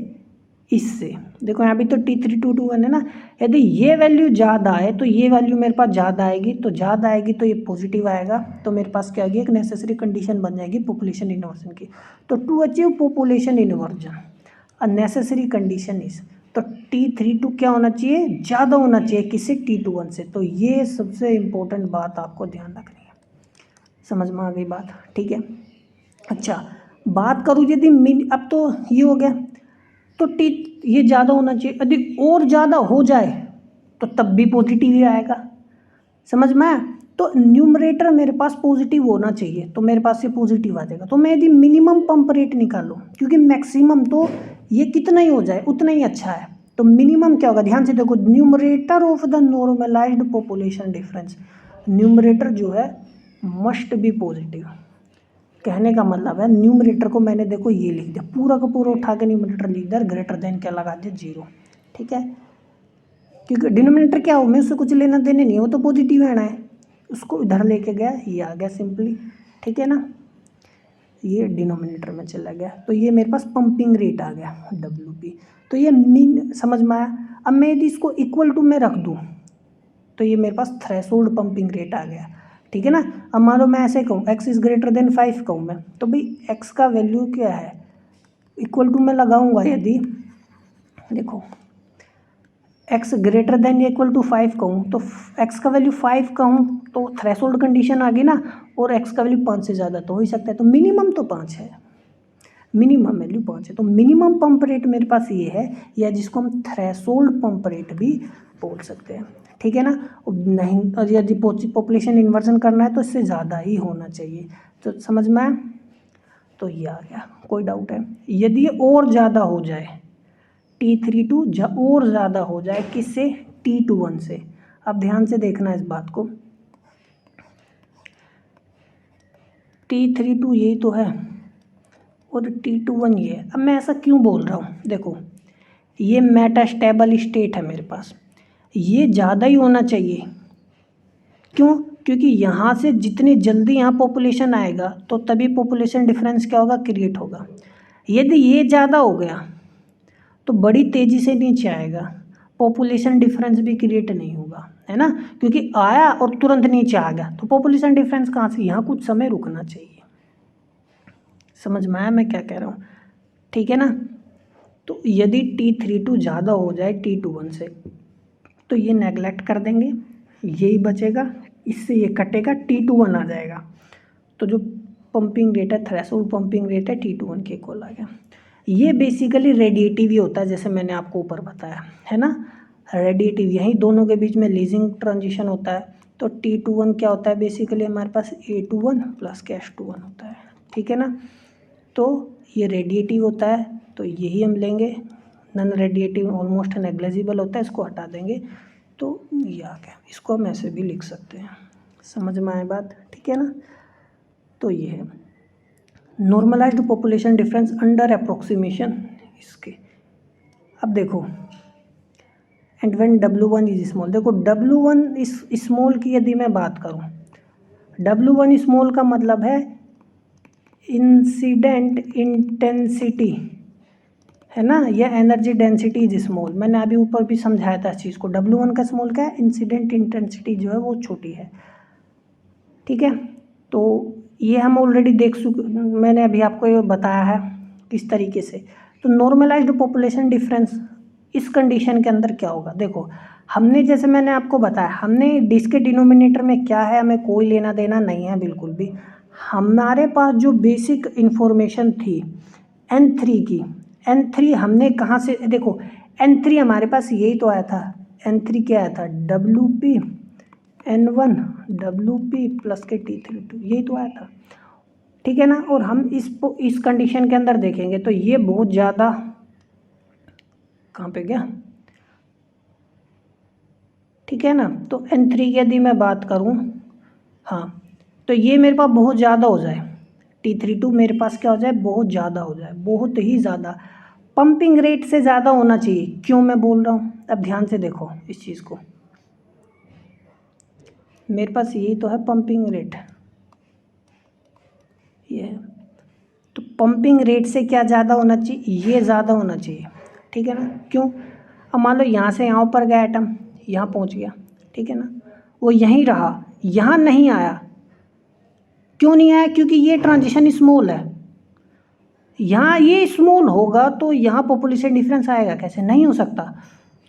इससे, देखो यहाँ भी तो T3221 है ना, यदि ये वैल्यू ज़्यादा है तो ये वैल्यू मेरे पास ज़्यादा आएगी, तो ज़्यादा आएगी तो ये पॉजिटिव आएगा, तो मेरे पास क्या आएगी, एक नेसेसरी कंडीशन बन जाएगी पॉपुलेशन इन्वर्जन की। तो to achieve population inversion a necessary condition is, तो T32 क्या होना चाहिए, ज़्यादा होना चाहिए किससे, T21 से। तो ये सबसे इम्पोर्टेंट बात आपको ध्यान रखनी है। समझ में आ गई बात, ठीक है। अच्छा बात करूँ यदि अब तो ये हो गया, तो ये ज़्यादा होना चाहिए, यदि और ज़्यादा हो जाए तो तब भी पॉजिटिव ही आएगा। समझ में आया। तो न्यूमरेटर मेरे पास पॉजिटिव होना चाहिए, तो मेरे पास ये पॉजिटिव आ जाएगा। तो मैं यदि मिनिमम पंप रेट निकालूँ, क्योंकि मैक्सिमम तो ये कितना ही हो जाए उतना ही अच्छा है, तो मिनिमम क्या होगा, ध्यान से देखो, numerator of the normalized population difference, numerator जो है मस्ट बी पॉजिटिव। कहने का मतलब है न्यूमरेटर को मैंने देखो ये लिख दिया, पूरा का पूरा उठा के न्यूमरेटर लिख दिया, ग्रेटर देन क्या लगा दिया, 0। ठीक है, क्योंकि डिनोमिनेटर क्या हो, मैं उससे कुछ लेना देने नहीं है, वो तो पॉजिटिव आना है, उसको इधर लेके गया, ये आ गया सिंपली। ठीक है ना, ये डिनोमिनेटर में चला गया, तो ये मेरे पास पंपिंग रेट आ गया WP। तो ये मीन समझ में आया। अब मैं यदि इसको इक्वल टू में रख दूँ तो ये मेरे पास थ्रेशोल्ड पंपिंग रेट आ गया। ठीक है ना, अब मान लो मैं ऐसे कहूँ x इज़ ग्रेटर देन 5 कहूँ मैं, तो भाई x का वैल्यू क्या है, इक्वल टू में लगाऊंगा यदि, देखो x ग्रेटर देन या इक्वल टू 5 कहूँ, तो x का वैल्यू 5 कहूँ तो थ्रेशोल्ड कंडीशन आ गई ना, और x का वैल्यू 5 से ज़्यादा तो हो ही सकता है, तो मिनिमम तो 5 है, मिनिमम वैल्यू 5 है, तो मिनिमम पंप रेट मेरे पास ये है, या जिसको हम थ्रेशोल्ड पंप रेट भी बोल सकते हैं। ठीक है ना, नहीं यदि पॉपुलेशन इन्वर्जन करना है तो इससे ज़्यादा ही होना चाहिए, तो समझ में आया। तो ये आ गया, कोई डाउट है। यदि ये और ज़्यादा हो जाए, T32 और ज़्यादा हो जाए किससे, T21 से, अब ध्यान से देखना इस बात को, T32 यही तो है और T21 ये है। अब मैं ऐसा क्यों बोल रहा हूँ, देखो ये मेटास्टेबल स्टेट है मेरे पास, ये ज़्यादा ही होना चाहिए, क्यों, क्योंकि यहाँ से जितनी जल्दी यहाँ पॉपुलेशन आएगा तो तभी पॉपुलेशन डिफरेंस क्या होगा, क्रिएट होगा। यदि ये ज़्यादा हो गया तो बड़ी तेज़ी से नीचे आएगा, पॉपुलेशन डिफरेंस भी क्रिएट नहीं होगा, है ना, क्योंकि आया और तुरंत नीचे आ गया, तो पॉपुलेशन डिफरेंस कहाँ से, यहाँ कुछ समय रुकना चाहिए। समझ में आया मैं क्या कह रहा हूँ। ठीक है ना, तो यदि T32 ज़्यादा हो जाए T21 से तो ये नेगलेक्ट कर देंगे, यही बचेगा, इससे ये कटेगा, T21 आ जाएगा, तो जो पंपिंग रेट है, थ्रेशोल्ड पंपिंग रेट है, T21 के इक्वल आ गया। ये बेसिकली रेडिएटिव ही होता है, जैसे मैंने आपको ऊपर बताया है ना, रेडिएटिव, यहीं दोनों के बीच में लीजिंग ट्रांजिशन होता है। तो T21 क्या होता है, बेसिकली हमारे पास A21 प्लस H21 होता है। ठीक है ना, तो ये रेडिएटिव होता है, तो यही हम लेंगे, नॉन रेडिएटिव ऑलमोस्ट नेग्लिजिबल होता है, इसको हटा देंगे, तो ये आ गया, इसको हम ऐसे भी लिख सकते हैं। समझ में आए बात, ठीक है ना, तो ये है normalized population difference under approximation इसके। अब देखो, and when W1 is small, देखो W1 इस स्मॉल की यदि मैं बात करूं, W1 स्मॉल का मतलब है इंसिडेंट इंटेंसिटी, है ना, या एनर्जी डेंसिटी इज स्मॉल। मैंने अभी ऊपर भी समझाया था इस चीज़ को, W1 का स्मॉल क्या है, इंसिडेंट इंटेंसिटी जो है वो छोटी है। ठीक है, तो ये हम ऑलरेडी देख चुके, मैंने अभी आपको ये बताया है किस तरीके से। तो नॉर्मलाइज्ड पॉपुलेशन डिफरेंस इस कंडीशन के अंदर क्या होगा, देखो हमने जैसे मैंने आपको बताया, हमने इसके डिनोमिनेटर में क्या है, हमें कोई लेना देना नहीं है बिल्कुल भी। हमारे पास जो बेसिक इन्फॉर्मेशन थी N3 की, N3 हमने कहाँ से, देखो N3 हमारे पास यही तो आया था, N3 क्या आया था, WP N1 WP प्लस के T32, यही तो आया था। ठीक है ना, और हम इस कंडीशन के अंदर देखेंगे तो ये बहुत ज़्यादा, कहाँ पे गया, ठीक है ना, तो N3 की यदि मैं बात करूँ, हाँ, तो ये मेरे पास बहुत ज़्यादा हो जाए, T32 मेरे पास क्या हो जाए, बहुत ज़्यादा हो जाए, बहुत ही ज़्यादा, पंपिंग रेट से ज़्यादा होना चाहिए। क्यों मैं बोल रहा हूँ, अब ध्यान से देखो इस चीज़ को, मेरे पास यही तो है पंपिंग रेट, ये है, तो पंपिंग रेट से क्या ज़्यादा होना चाहिए, ये ज़्यादा होना चाहिए। ठीक है ना, क्यों, अब मान लो यहाँ से यहाँ ऊपर गया एटम, यहाँ पहुँच गया, ठीक है ना, वो यहीं रहा, यहाँ नहीं आया, क्यों नहीं आया, क्योंकि ये ट्रांजिशन स्मॉल है, यहाँ ये स्मॉल होगा तो यहाँ पॉपुलेशन डिफरेंस आएगा कैसे, नहीं हो सकता।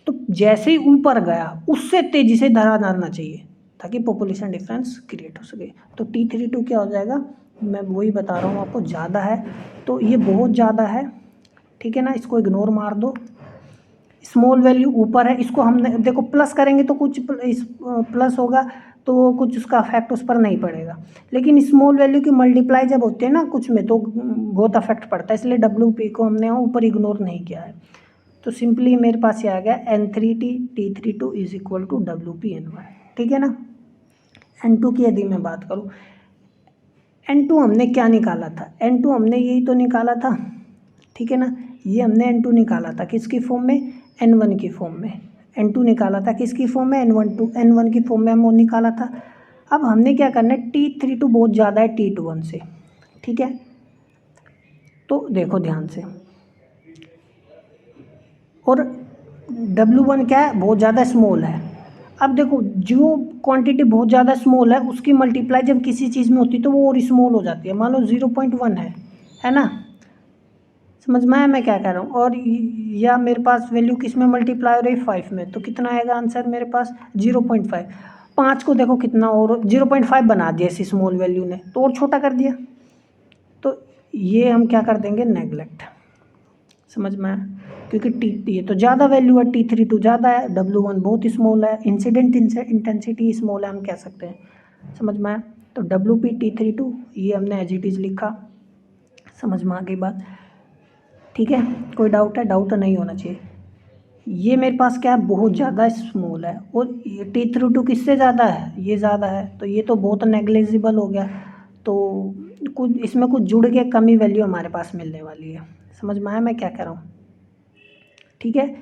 तो जैसे ही ऊपर गया उससे तेज़ी से धरा डालना चाहिए ताकि पॉपुलेशन डिफरेंस क्रिएट हो सके। तो T32 क्या हो जाएगा, मैं वही बता रहा हूँ आपको, ज़्यादा है, तो ये बहुत ज़्यादा है। ठीक है ना, इसको इग्नोर मार दो, स्मॉल वैल्यू ऊपर है, इसको हम देखो प्लस करेंगे तो कुछ इस प्लस होगा, तो वो कुछ उसका इफेक्ट उस पर नहीं पड़ेगा। लेकिन स्मॉल वैल्यू की मल्टीप्लाई जब होती है ना कुछ में, तो बहुत इफेक्ट पड़ता है, इसलिए WP को हमने ऊपर इग्नोर नहीं किया है। तो सिंपली मेरे पास ये आ गया N3T T32 is equal to WP N1, ठीक है ना। N2 की यदि मैं बात करूँ, N2 हमने क्या निकाला था, N2 हमने यही तो निकाला था, ठीक है ना। ये हमने N2 निकाला था किसकी फॉर्म में, N1 की फॉर्म में। N2 निकाला था किसकी फॉर्म में, N1 की फॉर्म में हम वो निकाला था। अब हमने क्या करना है, T32 बहुत ज़्यादा है T21 से, ठीक है। तो देखो ध्यान से, और W1 क्या है, बहुत ज़्यादा स्मॉल है। अब देखो जो क्वांटिटी बहुत ज़्यादा स्मॉल है उसकी मल्टीप्लाई जब किसी चीज़ में होती है तो वो और स्मॉल हो जाती है। मान लो 0.1 है ना, समझ में आया मैं क्या कह रहा हूँ। और या मेरे पास वैल्यू किस में मल्टीप्लाई हो रही है, 5 में, तो कितना आएगा आंसर मेरे पास 0.5। 5 को देखो कितना और 0.5 बना दिया इसी स्मॉल वैल्यू ने, तो और छोटा कर दिया। तो ये हम क्या कर देंगे, नेगलेक्ट, समझ में आया। क्योंकि ये तो ज़्यादा वैल्यू है, T32 ज़्यादा है, W1 बहुत स्मॉल है, इंसिडेंट इंटेंसिटी स्मॉल है, हम कह सकते हैं, समझ में आया। तो WP T32 ये हमने एज इट इज़ लिखा, समझ में आ गई बात, ठीक है। कोई डाउट है, डाउट नहीं होना चाहिए। ये मेरे पास क्या है, बहुत ज़्यादा स्मॉल है, और ये T32 किससे ज़्यादा है, ये ज़्यादा है, तो ये तो बहुत नेग्लिजिबल हो गया। तो कुछ इसमें कुछ जुड़ के कम ही वैल्यू हमारे पास मिलने वाली है। समझ में आया मैं क्या कह रहा हूँ, ठीक है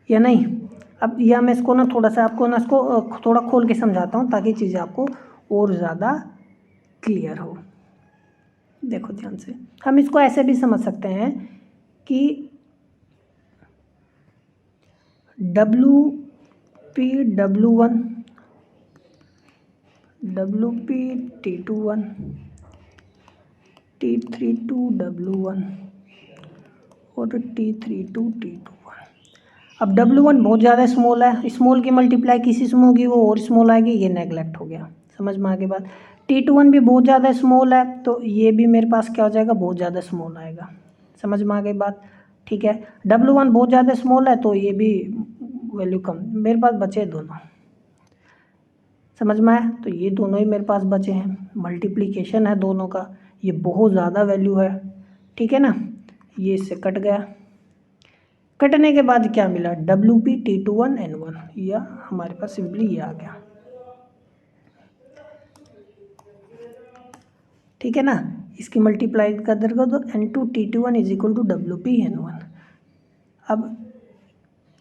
या नहीं। अब यह मैं इसको ना थोड़ा सा आपको ना इसको थोड़ा खोल के समझाता हूँ ताकि चीज़ें आपको और ज़्यादा क्लियर हो। देखो ध्यान से, हम इसको ऐसे भी समझ सकते हैं कि WP W1 WP T21 T32 W1 और T32 T21। अब W1 बहुत ज़्यादा स्मॉल है, स्मॉल की मल्टीप्लाई किसी से होगी वो और स्मॉल आएगी, ये नेगलेक्ट हो गया, समझ में आगे बात। T21 भी बहुत ज़्यादा स्मॉल है, तो ये भी मेरे पास क्या हो जाएगा, बहुत ज़्यादा स्मॉल आएगा, समझ में आ गई बात, ठीक है। W1 बहुत ज़्यादा स्मॉल है तो ये भी वैल्यू कम, मेरे पास बचे दोनों, समझ में आया। तो ये दोनों ही मेरे पास बचे हैं, मल्टीप्लिकेशन है दोनों का, ये बहुत ज़्यादा वैल्यू है, ठीक है ना। ये इससे कट गया, कटने के बाद क्या मिला, WP T21 N1, या हमारे पास सिंपली ये आ गया, ठीक है ना। इसकी मल्टीप्लाई कर देगा तो N2 T21 is equal to WP N1। अब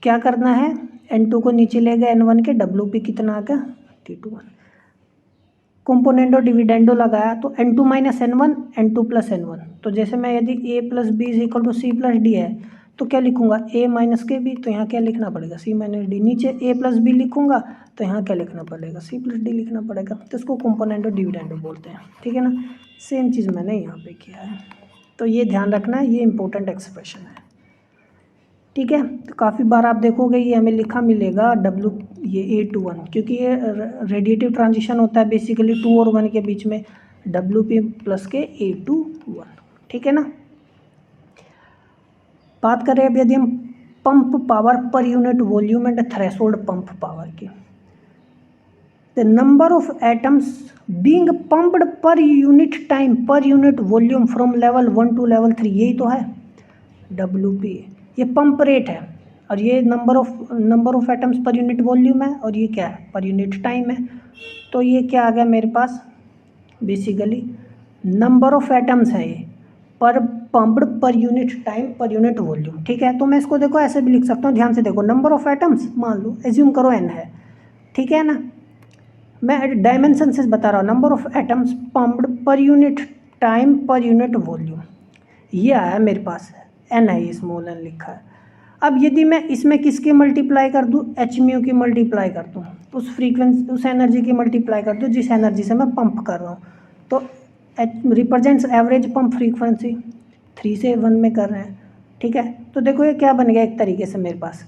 क्या करना है, N2 को नीचे ले गए N1 के, WP कितना आ गया T21, कंपोनेंडो डिविडेंडो लगाया तो N2 minus N1 N2 plus N1। तो जैसे मैं यदि A plus B is equal to C plus D है तो क्या लिखूंगा, A माइनस के बी, तो यहाँ क्या लिखना पड़ेगा C माइनस डी, नीचे A प्लस बी लिखूंगा तो यहाँ क्या लिखना पड़ेगा, C प्लस डी लिखना पड़ेगा। तो इसको कंपोनेंडो डिविडेंडो बोलते हैं, ठीक है ना। सेम चीज़ मैंने यहाँ पे किया है, तो ये ध्यान रखना है, ये इंपॉर्टेंट एक्सप्रेशन है, ठीक है। तो काफ़ी बार आप देखोगे ये हमें लिखा मिलेगा ये A21, क्योंकि ये रेडिएटिव ट्रांजिशन होता है बेसिकली 2 और 1 के बीच में, WP प्लस के A21, ठीक है ना। बात करें अब यदि हम pump power per unit volume and threshold pump power की, the number of atoms being pumped per unit time per unit volume from level 1 to level 3, यही तो है WP, ये पंप रेट है, और ये number of atoms per unit volume है, और ये क्या है, पर यूनिट टाइम है। तो ये क्या आ गया मेरे पास, बेसिकली नंबर ऑफ एटम्स है ये, पर pumped per unit time per unit volume, ठीक है। तो मैं इसको देखो ऐसे भी लिख सकता हूँ, ध्यान से देखो, नंबर ऑफ एटम्स मान लो एज्यूम करो n है, ठीक है ना। मैं डायमेंशन से बता रहा हूँ, number of atoms pumped per unit time per unit volume, ये आया मेरे पास, n है, ये स्मॉल n लिखा है। अब यदि मैं इसमें किसकी मल्टीप्लाई कर दूँ, एच म्यू की मल्टीप्लाई कर दूँ, उस फ्रीक्वेंसी उस एनर्जी की मल्टीप्लाई कर दूँ जिस एनर्जी से मैं पंप कर रहा हूँ, तो H represents average pump frequency, 3 से 1 में कर रहे हैं, ठीक है। तो देखो ये क्या बन गया एक तरीके से मेरे पास,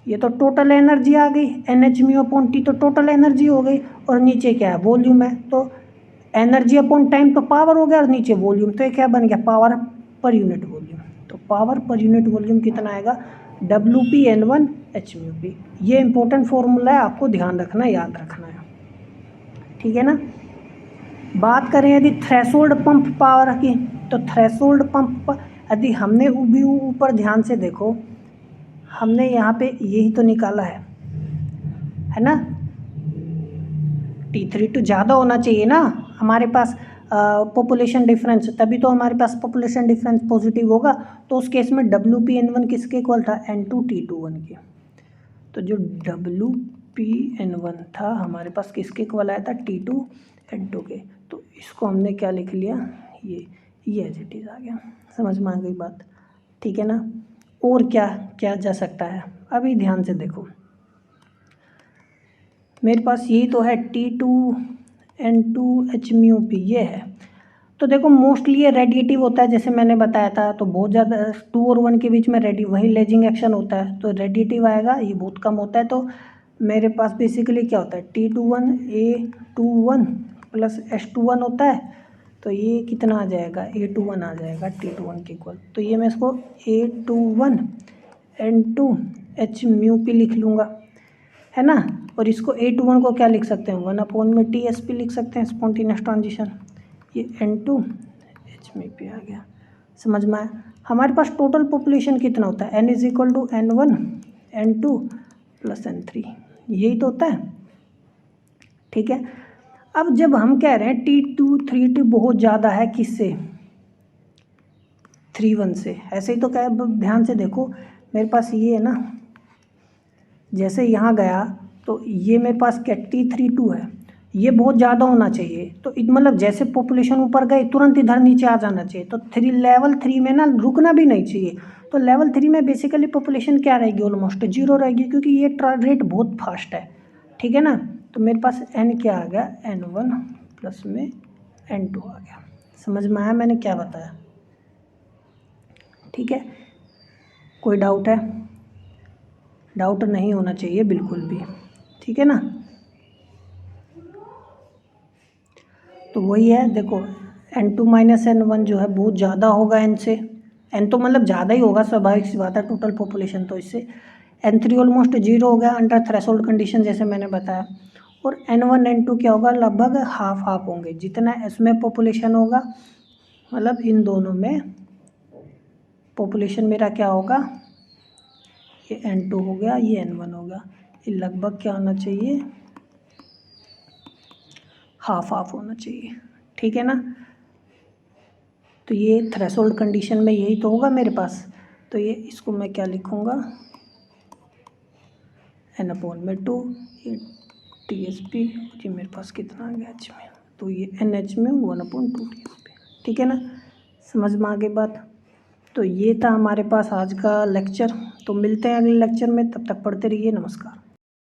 ये तो टोटल एनर्जी आ गई, NH म्यू अपॉन टी, तो टोटल एनर्जी हो गई, और नीचे क्या है, वॉल्यूम है, तो एनर्जी अपॉन टाइम तो पावर हो गया, और नीचे वॉल्यूम, तो ये क्या बन गया, पावर पर यूनिट वॉल्यूम। तो पावर पर यूनिट वॉल्यूम कितना आएगा, WP N1 H mu P. ये इंपॉर्टेंट फॉर्मूला है, आपको ध्यान रखना, याद रखना है। ठीक है ना। बात करें यदि थ्रेशोल्ड पंप पावर की, तो थ्रेशोल्ड पंप यदि हमने भी ऊपर ध्यान से देखो, हमने यहाँ पे यही तो निकाला है ना। T32 ज़्यादा होना चाहिए ना हमारे पास पॉपुलेशन डिफरेंस, तभी तो हमारे पास पॉपुलेशन डिफरेंस पॉजिटिव होगा। तो उस केस में WP_N1 किसके इक्वल था, N2T21 के। तो जो WP_N1 था हमारे पास किसके इक्वल आया था, T2N2 के। तो इसको हमने क्या लिख लिया, ये एज इट इज़ आ गया। समझ में आ गई बात, ठीक है ना। और क्या क्या जा सकता है, अभी ध्यान से देखो, मेरे पास यही तो है T2N2H∹P ये है। तो देखो मोस्टली ये रेडिएटिव होता है, जैसे मैंने बताया था। तो बहुत ज़्यादा 2 और 1 के बीच में वही लेजिंग एक्शन होता है, तो रेडिएटिव आएगा, ये बहुत कम होता है। तो मेरे पास बेसिकली क्या होता है, T21 A21 प्लस H21 होता है। तो ये कितना आ जाएगा, A21 आ जाएगा T21 के इक्वल। तो ये मैं इसको A21N2H∹P लिख लूँगा, है ना। और इसको A21 को क्या लिख सकते हैं, 1/TSP लिख सकते हैं, स्पॉन्टेनियस ट्रांजिशन। ये N2H∹P आ गया। समझ में आया। हमारे पास टोटल पॉपुलेशन कितना होता है, N = N1 N2 + N3, यही तो होता है, ठीक है। अब जब हम कह रहे हैं T232 बहुत ज़्यादा है किससे, 31 से, ऐसे ही तो क्या है, ध्यान से देखो मेरे पास ये है ना, जैसे यहाँ गया तो ये मेरे पास क्या T32 है, ये बहुत ज़्यादा होना चाहिए। तो मतलब जैसे पॉपुलेशन ऊपर गए तुरंत इधर नीचे आ जाना चाहिए। तो लेवल 3 में ना रुकना भी नहीं चाहिए। तो लेवल 3 में बेसिकली पॉपुलेशन क्या रहेगी, ऑलमोस्ट 0 रहेगी, क्योंकि ये रेट बहुत फास्ट है, ठीक है ना। तो मेरे पास N क्या आ गया, N1 प्लस में N2 आ गया। समझ में आया मैंने क्या बताया, ठीक है। कोई डाउट है, डाउट नहीं होना चाहिए बिल्कुल भी, ठीक है ना। तो वही है, देखो N2 - N1 जो है बहुत ज़्यादा होगा N से, N तो मतलब ज़्यादा ही होगा, स्वाभाविक सी बात है, टोटल पॉपुलेशन। तो इससे N3 ऑलमोस्ट 0 हो गया अंडर थ्रेशोल्ड कंडीशन, जैसे मैंने बताया। और N1 N2 क्या होगा, लगभग हाफ हाफ होंगे, जितना इसमें पॉपुलेशन होगा, मतलब इन दोनों में पॉपुलेशन मेरा क्या होगा, ये N2 हो गया, ये N1 हो गया, ये लगभग क्या होना चाहिए, हाफ हाफ होना चाहिए, ठीक है ना। तो ये थ्रेशोल्ड कंडीशन में यही तो होगा मेरे पास। तो ये इसको मैं क्या लिखूँगा, N/2, ये TSP, ये मेरे पास कितना आ गया H में, तो ये NH में 1/2 TSP, ठीक है ना। समझ में आ गई बात। तो ये था हमारे पास आज का लेक्चर। तो मिलते हैं अगले लेक्चर में, तब तक पढ़ते रहिए, नमस्कार।